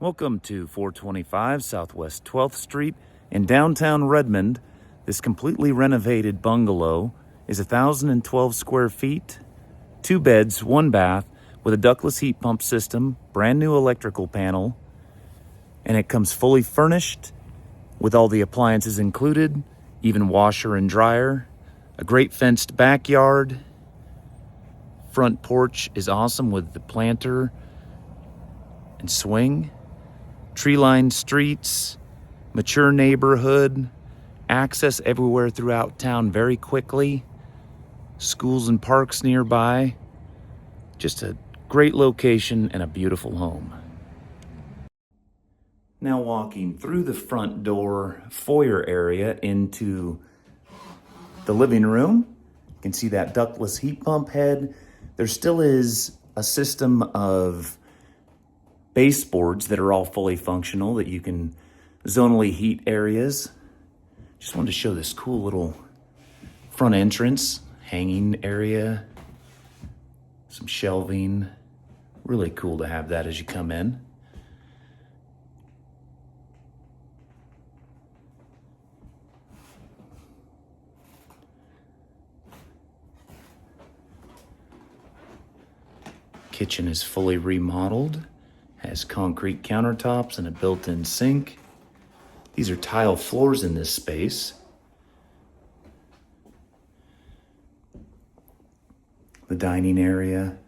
Welcome to 425 Southwest 12th Street in downtown Redmond. This completely renovated bungalow is 1,012 square feet, 2 beds, 1 bath, with a ductless heat pump system, brand new electrical panel, and it comes fully furnished with all the appliances included, even washer and dryer, a great fenced backyard. Front porch is awesome with the planter and swing. Tree-lined streets, mature neighborhood, access everywhere throughout town very quickly, schools and parks nearby. Just a great location and a beautiful home. Now walking through the front door foyer area into the living room, you can see that ductless heat pump head. There still is a system of baseboards that are all fully functional that you can zonally heat areas. Just wanted to show this cool little front entrance, hanging area, some shelving. Really cool to have that as you come in. Kitchen is fully remodeled. Has concrete countertops and a built-in sink. These are tile floors in this space. The dining area.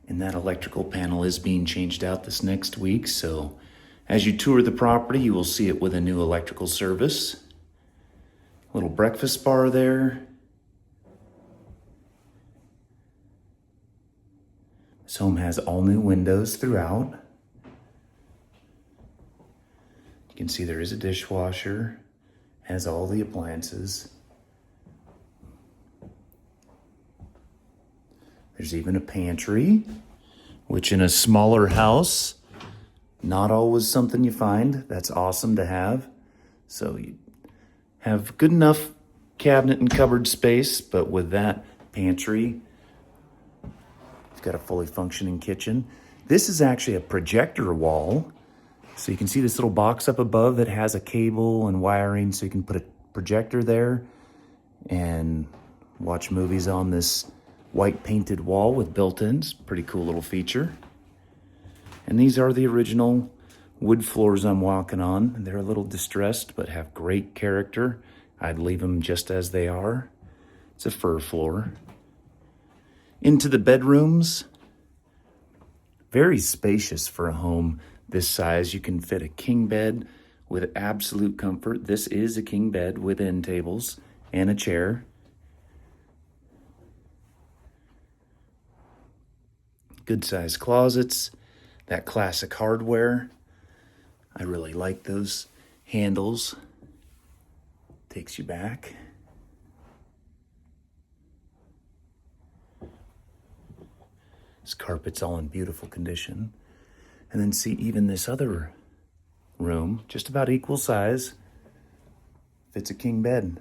And that electrical panel is being changed out this next week, so as you tour the property, you will see it with a new electrical service. Little breakfast bar there. This home has all new windows throughout. You can see there is a dishwasher, has all the appliances. There's even a pantry, which in a smaller house, not always something you find. That's awesome to have. So you have good enough cabinet and cupboard space, but with that pantry, got a fully functioning kitchen. This is actually a projector wall. So you can see this little box up above that has a cable and wiring, so you can put a projector there and watch movies on this white painted wall with built-ins. Pretty cool little feature. And these are the original wood floors I'm walking on. They're a little distressed, but have great character. I'd leave them just as they are. It's a fir floor. Into the bedrooms, very spacious for a home this size. You can fit a king bed with absolute comfort. This is a king bed with end tables and a chair. Good sized closets, that classic hardware. I really like those handles. Takes you back. This carpet's all in beautiful condition. And then see even this other room, just about equal size, fits a king bed.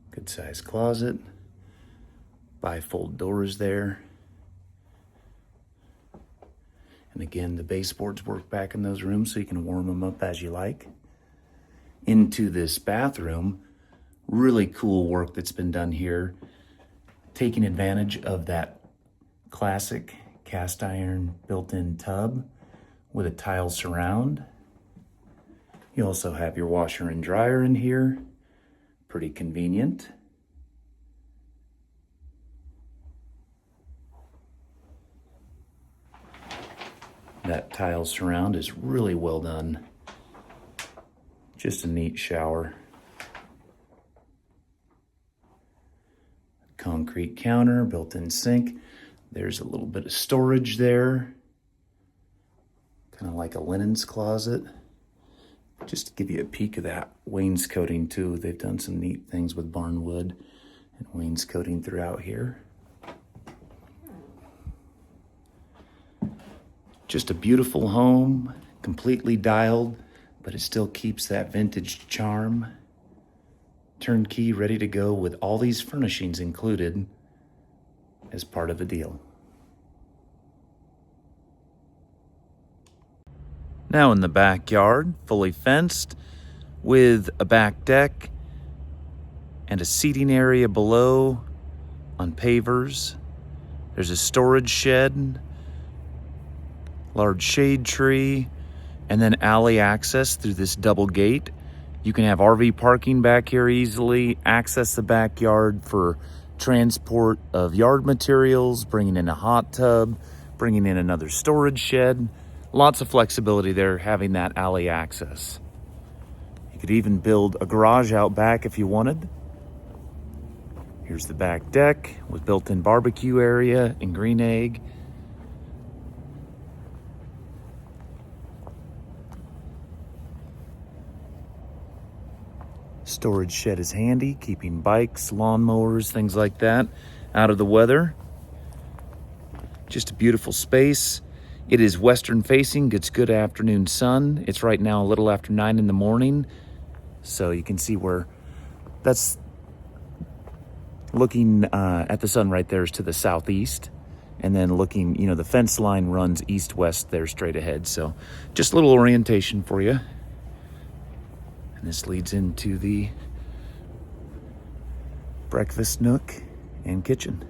Good sized closet, bifold doors there. And again, the baseboards work back in those rooms so you can warm them up as you like. Into this bathroom, really cool work that's been done here, taking advantage of that classic cast iron built-in tub with a tile surround. You also have your washer and dryer in here, pretty convenient. That tile surround is really well done. Just a neat shower. Concrete counter, built-in sink. There's a little bit of storage there. Kind of like a linens closet. Just to give you a peek of that wainscoting too. They've done some neat things with barnwood and wainscoting throughout here. Just a beautiful home, completely dialed, but it still keeps that vintage charm. turnkey, ready to go with all these furnishings included as part of the deal. Now in the backyard, fully fenced with a back deck and a seating area below on pavers. There's a storage shed, large shade tree, and then alley access through this double gate. You can have RV parking back here easily, access the backyard for transport of yard materials, bringing in a hot tub, bringing in another storage shed. Lots of flexibility there having that alley access. You could even build a garage out back if you wanted. Here's the back deck with built-in barbecue area and Green Egg. Storage shed is handy, keeping bikes, lawnmowers, things like that out of the weather. Just a beautiful space. It is western facing, gets good afternoon sun. It's right now a little after 9 in the morning. So you can see where that's looking at the sun right there is to the southeast. And then looking, the fence line runs east-west there straight ahead. So just a little orientation for you. And this leads into the breakfast nook and kitchen.